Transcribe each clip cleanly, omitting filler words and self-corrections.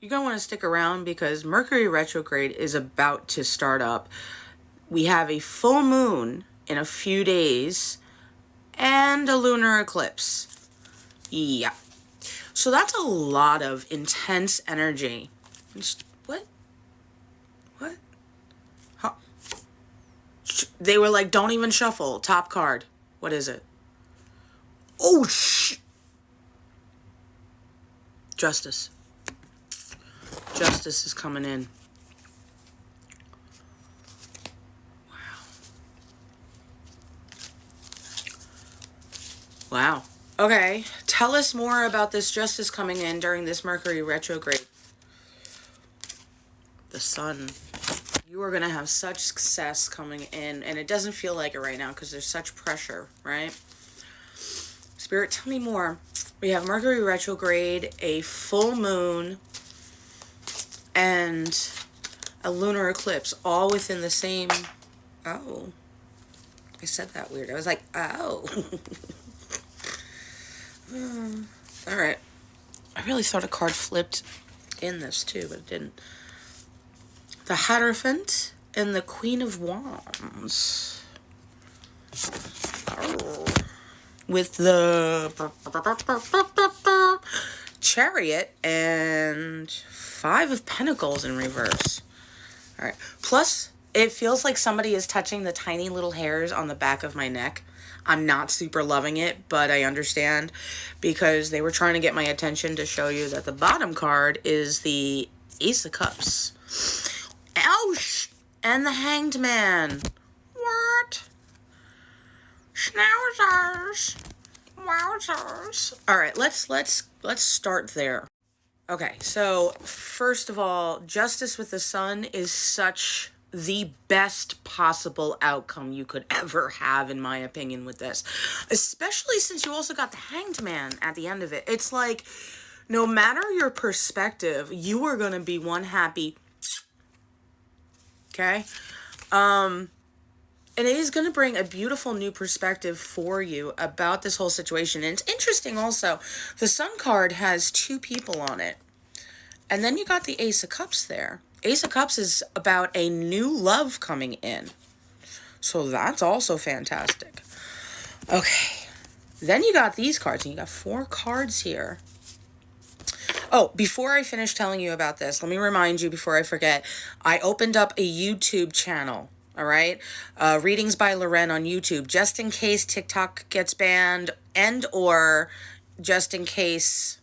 You're going to want to stick around because Mercury retrograde is about to start up. We have a full moon in a few days and a lunar eclipse. Yeah. So that's a lot of intense energy. What? What? Huh? They were like, don't even shuffle. Top card. What is it? Oh, Justice. Justice is coming in. Wow. Okay. Tell us more about this justice coming in during this Mercury retrograde. The sun. You are going to have such success coming in, and it doesn't feel like it right now because there's such pressure, right? Spirit, tell me more. We have Mercury retrograde, a full moon, and a lunar eclipse, all within the same... Oh. I said that weird. I was like, oh. All right. I really thought a card flipped in this too, but it didn't. The Hierophant and the Queen of Wands. Oh. With the Chariot and Five of Pentacles in reverse. All right. Plus, it feels like somebody is touching the tiny little hairs on the back of my neck. I'm not super loving it, but I understand because they were trying to get my attention to show you that the bottom card is the Ace of Cups. Ouch! And the Hanged Man. What? Schnauzers. Wowzers. All right, let's start there. Okay, so first of all, Justice with the Sun is such the best possible outcome you could ever have, in my opinion, with this. Especially since you also got the Hanged Man at the end of it. It's like, no matter your perspective, you are going to be one happy... Okay? And it is going to bring a beautiful new perspective for you about this whole situation. And it's interesting also, the Sun card has two people on it. And then you got the Ace of Cups there. Ace of Cups is about a new love coming in. So that's also fantastic. Okay. Then you got these cards. And you got 4 cards here. Oh, before I finish telling you about this, let me remind you before I forget. I opened up a YouTube channel. All right. Readings by LOREN on YouTube. Just in case TikTok gets banned and or just in case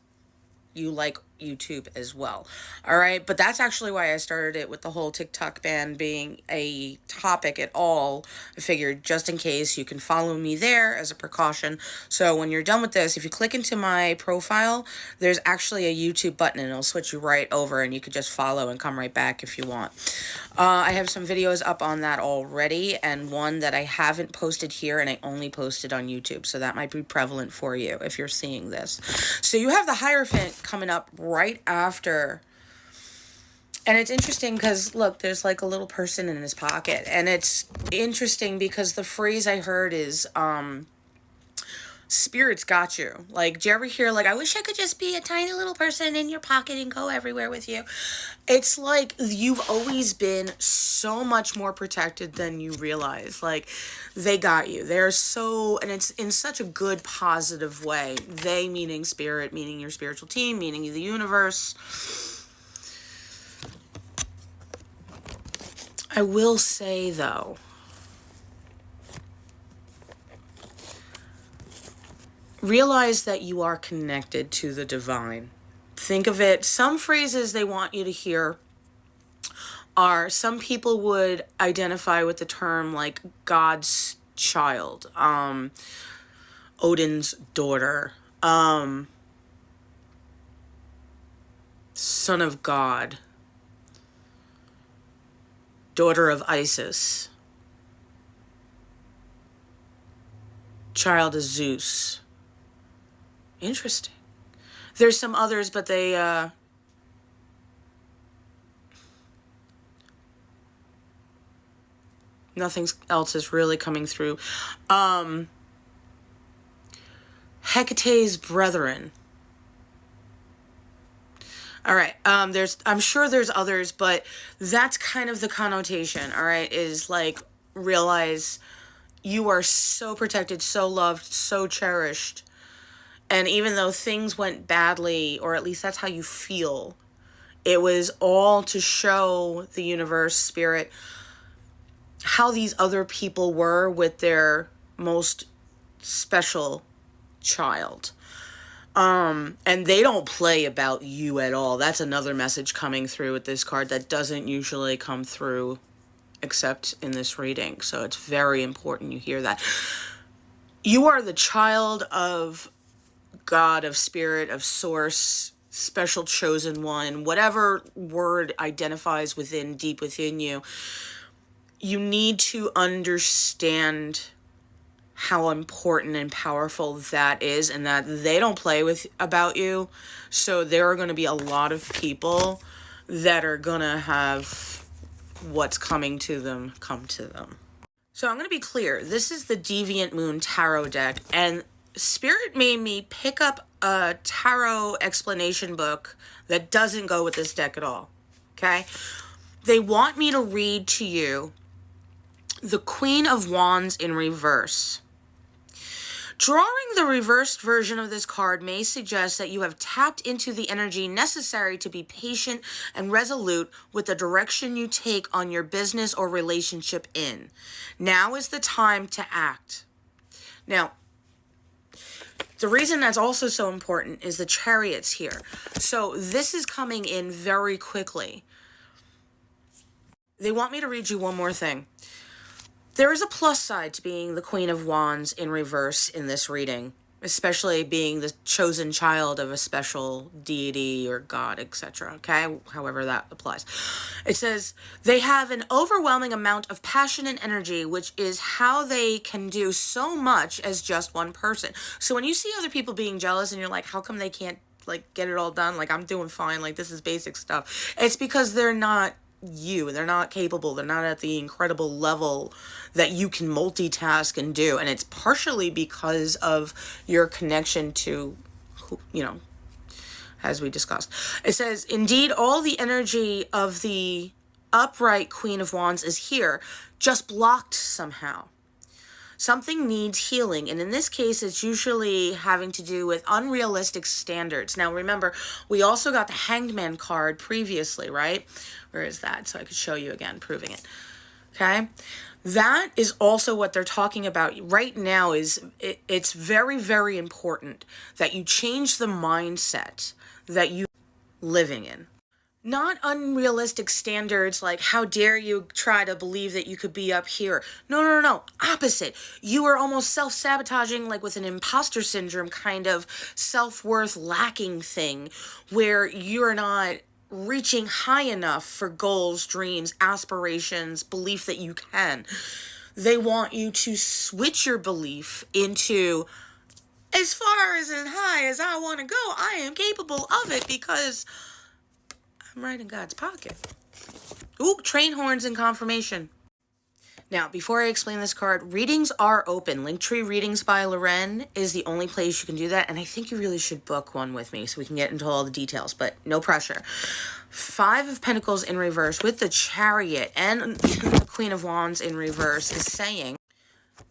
you like YouTube as well. All right. But that's actually why I started it, with the whole TikTok ban being a topic at all. I figured just in case, you can follow me there as a precaution. So when you're done with this, if you click into my profile, there's actually a YouTube button and it'll switch you right over and you could just follow and come right back if you want. I have some videos up on that already, and one that I haven't posted here and I only posted on YouTube. So that might be prevalent for you if you're seeing this. So you have the Hierophant coming up right after. And it's interesting because, look, there's like a little person in his pocket. And it's interesting because the phrase I heard is, spirits got you. Like, do you ever hear, like, I wish I could just be a tiny little person in your pocket and go everywhere with you? It's like you've always been so much more protected than you realize. Like, they got you. They're so, and it's in such a good, positive way. They meaning spirit, meaning your spiritual team, meaning the universe. I will say, though, realize that you are connected to the divine. Think of it. Some phrases they want you to hear are, some people would identify with the term like God's child, Odin's daughter, son of God, daughter of Isis, child of Zeus. Interesting. There's some others, but they, nothing else is really coming through. Hecate's brethren. All right. I'm sure there's others, but that's kind of the connotation. All right, is like realize you are so protected, so loved, so cherished, and even though things went badly, or at least that's how you feel, it was all to show the universe, spirit, how these other people were with their most special child. And they don't play about you at all. That's another message coming through with this card that doesn't usually come through except in this reading. So it's very important you hear that. You are the child of God, of spirit, of source, special chosen one, whatever word identifies within, deep within you. You need to understand how important and powerful that is, and that they don't play with about you. So there are going to be a lot of people that are going to have what's coming to them come to them. So I'm going to be clear. This is the Deviant Moon Tarot deck, and Spirit made me pick up a tarot explanation book that doesn't go with this deck at all. Okay? They want me to read to you the Queen of Wands in reverse. Drawing the reversed version of this card may suggest that you have tapped into the energy necessary to be patient and resolute with the direction you take on your business or relationship in. Now is the time to act. Now, the reason that's also so important is the Chariot's here. So this is coming in very quickly. They want me to read you one more thing. There is a plus side to being the Queen of Wands in reverse in this reading, especially being the chosen child of a special deity or god, etc. Okay, however that applies. It says, they have an overwhelming amount of passion and energy, which is how they can do so much as just one person. So when you see other people being jealous and you're like, how come they can't like get it all done? Like, I'm doing fine. Like, this is basic stuff. It's because they're not you. They're not capable. They're not at the incredible level that you can multitask and do. And it's partially because of your connection to, you know, as we discussed. It says, indeed, all the energy of the upright Queen of Wands is here, just blocked somehow. Something needs healing, and in this case, it's usually having to do with unrealistic standards. Now, remember, we also got the Hanged Man card previously, right? Where is that? So I could show you again, proving it. Okay? That is also what they're talking about right now. It's very, very important that you change the mindset that you're living in. Not unrealistic standards like, how dare you try to believe that you could be up here. No. Opposite. You are almost self-sabotaging, like with an imposter syndrome kind of self-worth lacking thing, where you're not reaching high enough for goals, dreams, aspirations, belief that you can. They want you to switch your belief into, as far as and high as I want to go, I am capable of it because I'm right in God's pocket. Ooh, train horns and confirmation. Now, before I explain this card, readings are open. Linktree Readings by LOREN is the only place you can do that, and I think you really should book one with me so we can get into all the details, but no pressure. 5 of Pentacles in reverse with the Chariot and the Queen of Wands in reverse is saying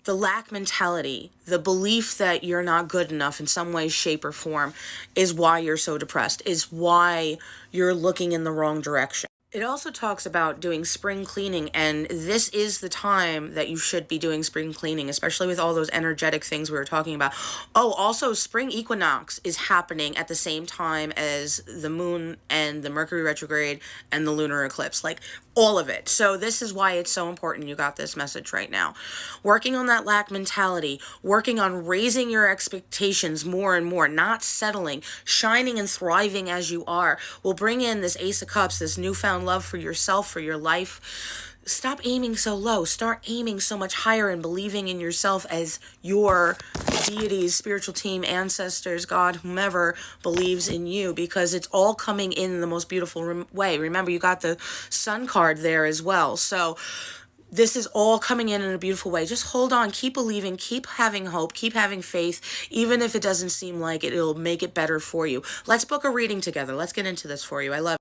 the lack mentality, the belief that you're not good enough in some way, shape, or form is why you're so depressed, is why you're looking in the wrong direction. It also talks about doing spring cleaning, and this is the time that you should be doing spring cleaning, especially with all those energetic things we were talking about. Oh, also spring equinox is happening at the same time as the moon and the Mercury retrograde and the lunar eclipse, like all of it. So this is why it's so important you got this message right now. Working on that lack mentality, working on raising your expectations more and more, not settling, shining and thriving as you are, will bring in this Ace of Cups, this newfound love for yourself, for your life. Stop aiming so low. Start aiming so much higher and believing in yourself as your deities, spiritual team, ancestors, God, whomever believes in you, because it's all coming in the most beautiful way. Remember, you got the Sun card there as well. So this is all coming in a beautiful way. Just hold on, keep believing, keep having hope, keep having faith, even if it doesn't seem like it, it'll make it better for you. Let's book a reading together. Let's get into this for you. I love